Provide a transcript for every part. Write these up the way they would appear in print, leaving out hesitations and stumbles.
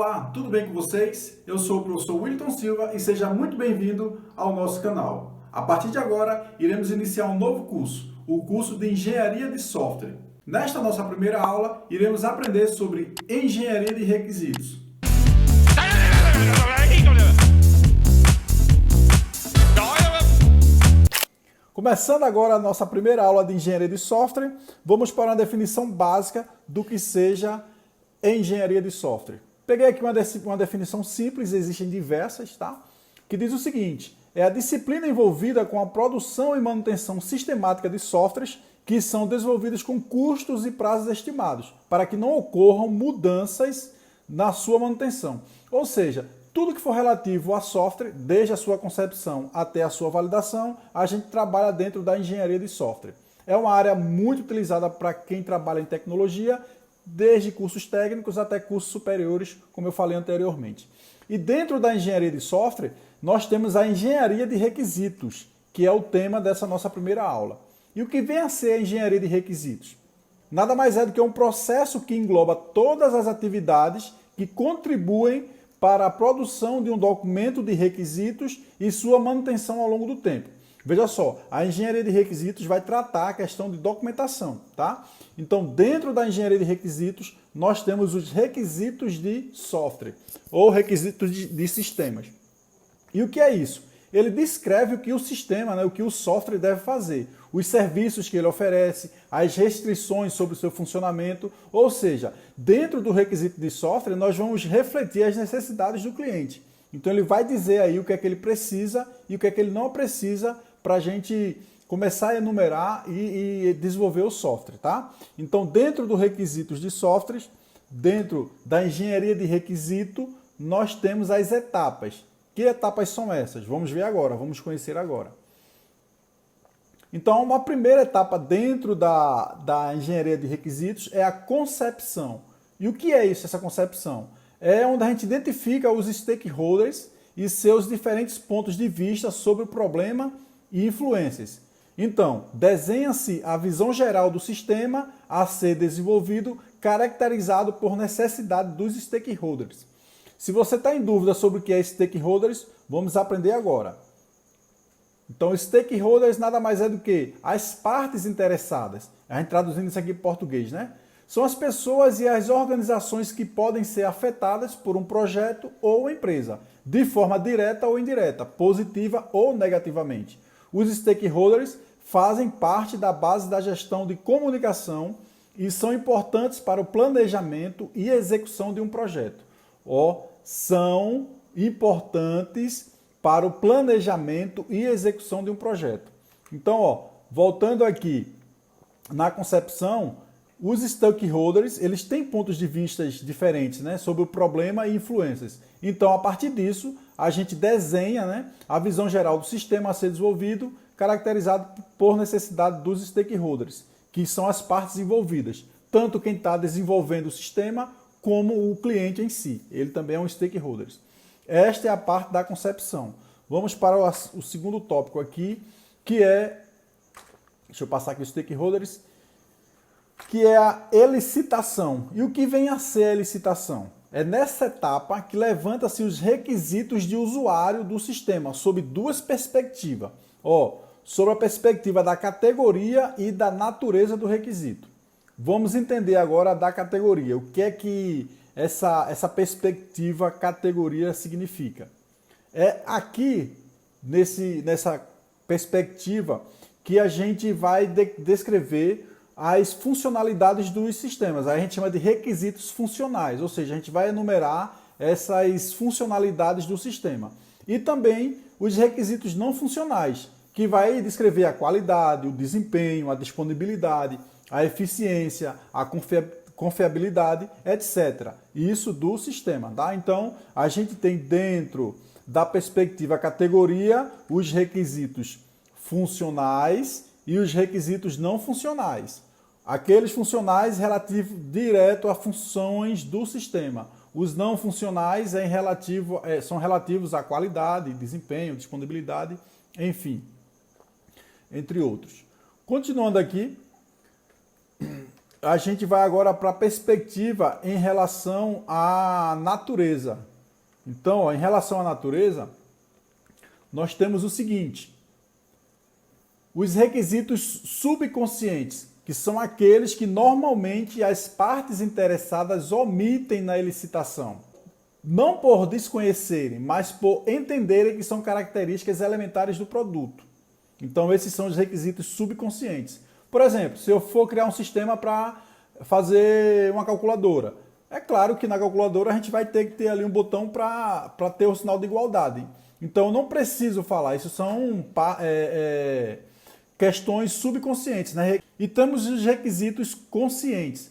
Olá, tudo bem com vocês? Eu sou o professor Wilton Silva e seja muito bem-vindo ao nosso canal. A partir de agora, iremos iniciar um novo curso, o curso de Engenharia de Software. Nesta nossa primeira aula, iremos aprender sobre Engenharia de Requisitos. Começando agora a nossa primeira aula de Engenharia de Software, vamos para uma definição básica do que seja Engenharia de Software. Peguei aqui uma definição simples, existem diversas, tá? Que diz o seguinte: é a disciplina envolvida com a produção e manutenção sistemática de softwares que são desenvolvidos com custos e prazos estimados, para que não ocorram mudanças na sua manutenção. Ou seja, tudo que for relativo a software, desde a sua concepção até a sua validação, a gente trabalha dentro da engenharia de software. É uma área muito utilizada para quem trabalha em tecnologia, desde cursos técnicos até cursos superiores, como eu falei anteriormente. E dentro da engenharia de software, nós temos a engenharia de requisitos, que é o tema dessa nossa primeira aula. E o que vem a ser a engenharia de requisitos? Nada mais é do que um processo que engloba todas as atividades que contribuem para a produção de um documento de requisitos e sua manutenção ao longo do tempo. Veja só, a engenharia de requisitos vai tratar a questão de documentação, tá? Então, dentro da engenharia de requisitos, nós temos os requisitos de software, ou requisitos de sistemas. E o que é isso? Ele descreve o que o sistema, o que o software deve fazer, os serviços que ele oferece, as restrições sobre o seu funcionamento, ou seja, dentro do requisito de software, nós vamos refletir as necessidades do cliente. Então, ele vai dizer aí o que é que ele precisa e o que é que ele não precisa para a gente começar a enumerar e desenvolver o software, tá? Então, dentro dos requisitos de softwares, dentro da engenharia de requisito, nós temos as etapas. Que etapas são essas? Vamos ver agora, vamos conhecer agora. Então, uma primeira etapa dentro da engenharia de requisitos é a concepção. E o que é isso, essa concepção? É onde a gente identifica os stakeholders e seus diferentes pontos de vista sobre o problema e influências. Então, desenha-se a visão geral do sistema a ser desenvolvido, caracterizado por necessidade dos stakeholders. Se você está em dúvida sobre o que é stakeholders, vamos aprender agora. Então, stakeholders nada mais é do que as partes interessadas. A gente traduzindo isso aqui em português, né? São as pessoas e as organizações que podem ser afetadas por um projeto ou empresa, de forma direta ou indireta, positiva ou negativamente. Os stakeholders fazem parte da base da gestão de comunicação e são importantes para o planejamento e execução de um projeto. São importantes para o planejamento e execução de um projeto. Então, voltando aqui na concepção, os stakeholders, eles têm pontos de vista diferentes, né, sobre o problema e influências. Então, a partir disso, a gente desenha, a visão geral do sistema a ser desenvolvido, caracterizado por necessidade dos stakeholders, que são as partes envolvidas, tanto quem está desenvolvendo o sistema como o cliente em si. Ele também é um stakeholder. Esta é a parte da concepção. Vamos para o segundo tópico aqui, que é, deixa eu passar aqui os stakeholders, que é a elicitação. E o que vem a ser a elicitação? É nessa etapa que levanta-se os requisitos de usuário do sistema, sob duas perspectivas. Sobre a perspectiva da categoria e da natureza do requisito. Vamos entender agora da categoria. O que é que essa perspectiva categoria significa? É aqui, nessa perspectiva, que a gente vai descrever as funcionalidades dos sistemas. A gente chama de requisitos funcionais, ou seja, a gente vai enumerar essas funcionalidades do sistema. E também os requisitos não funcionais, que vai descrever a qualidade, o desempenho, a disponibilidade, a eficiência, a confiabilidade, etc. Isso do sistema, tá? Então, a gente tem dentro da perspectiva categoria os requisitos funcionais e os requisitos não funcionais. Aqueles funcionais relativos direto a funções do sistema. Os não funcionais são relativos à qualidade, desempenho, disponibilidade, enfim, entre outros. Continuando aqui, A gente vai agora para a perspectiva em relação à natureza. Então, ó, em relação à natureza, nós temos o seguinte: os requisitos subconscientes, que são aqueles que normalmente as partes interessadas omitem na elicitação. Não por desconhecerem, mas por entenderem que são características elementares do produto. Então, esses são os requisitos subconscientes. Por exemplo, se eu for criar um sistema para fazer uma calculadora, é claro que na calculadora a gente vai ter que ter ali um botão para ter o sinal de igualdade. Então, eu não preciso falar, isso são questões subconscientes, né? E temos os requisitos conscientes.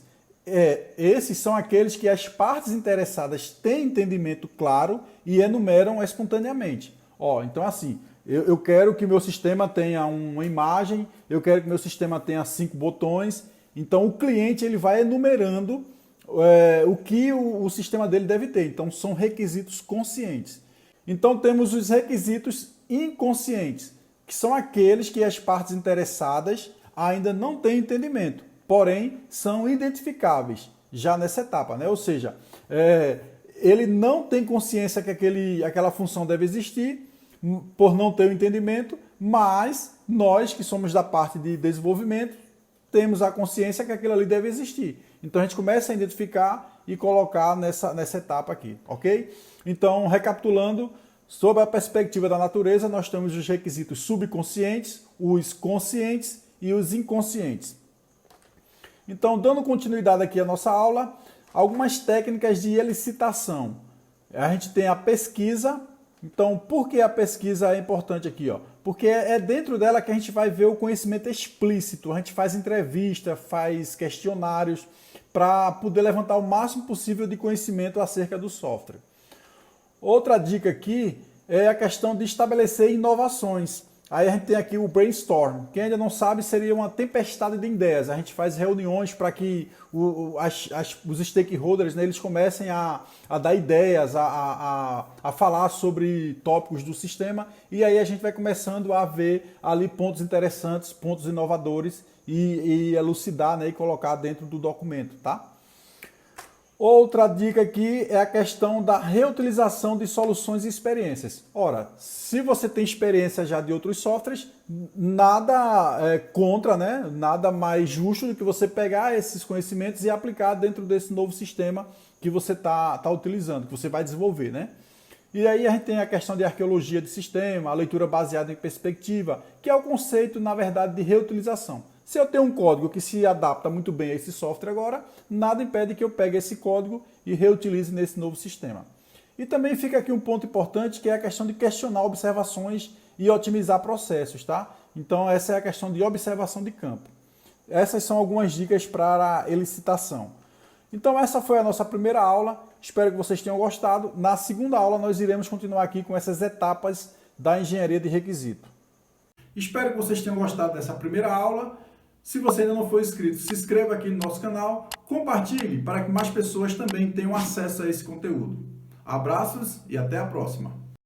Esses são aqueles que as partes interessadas têm entendimento claro e enumeram espontaneamente. Então assim, eu quero que meu sistema tenha uma imagem, eu quero que meu sistema tenha 5 botões. Então o cliente ele vai enumerando o que o sistema dele deve ter. Então são requisitos conscientes. Então temos os requisitos inconscientes, que são aqueles que as partes interessadas ainda não têm entendimento, porém são identificáveis já nessa etapa, né? Ou seja, ele não tem consciência que aquela função deve existir por não ter o entendimento, mas nós que somos da parte de desenvolvimento temos a consciência que aquilo ali deve existir. Então a gente começa a identificar e colocar nessa etapa aqui, ok? Então, recapitulando, sob a perspectiva da natureza, nós temos os requisitos subconscientes, os conscientes e os inconscientes. Então, dando continuidade aqui à nossa aula, algumas técnicas de elicitação. A gente tem a pesquisa. Então, por que a pesquisa é importante aqui? Porque é dentro dela que a gente vai ver o conhecimento explícito. A gente faz entrevista, faz questionários para poder levantar o máximo possível de conhecimento acerca do software. Outra dica aqui é a questão de estabelecer inovações. Aí a gente tem aqui o brainstorm. Quem ainda não sabe, seria uma tempestade de ideias. A gente faz reuniões para que os stakeholders, né, eles comecem a dar ideias, a falar sobre tópicos do sistema. E aí a gente vai começando a ver ali pontos interessantes, pontos inovadores e elucidar, né, e colocar dentro do documento, tá? Outra dica aqui é a questão da reutilização de soluções e experiências. Ora, se você tem experiência já de outros softwares, nada contra, né? Nada mais justo do que você pegar esses conhecimentos e aplicar dentro desse novo sistema que você tá utilizando, que você vai desenvolver, né? E aí a gente tem a questão de arqueologia de sistema, a leitura baseada em perspectiva, que é o conceito, na verdade, de reutilização. Se eu tenho um código que se adapta muito bem a esse software agora, nada impede que eu pegue esse código e reutilize nesse novo sistema. E também fica aqui um ponto importante, que é a questão de questionar observações e otimizar processos, tá? Então essa é a questão de observação de campo. Essas são algumas dicas para a elicitação. Então essa foi a nossa primeira aula, espero que vocês tenham gostado. Na segunda aula nós iremos continuar aqui com essas etapas da engenharia de requisito. Espero que vocês tenham gostado dessa primeira aula. Se você ainda não for inscrito, se inscreva aqui no nosso canal, compartilhe para que mais pessoas também tenham acesso a esse conteúdo. Abraços e até a próxima!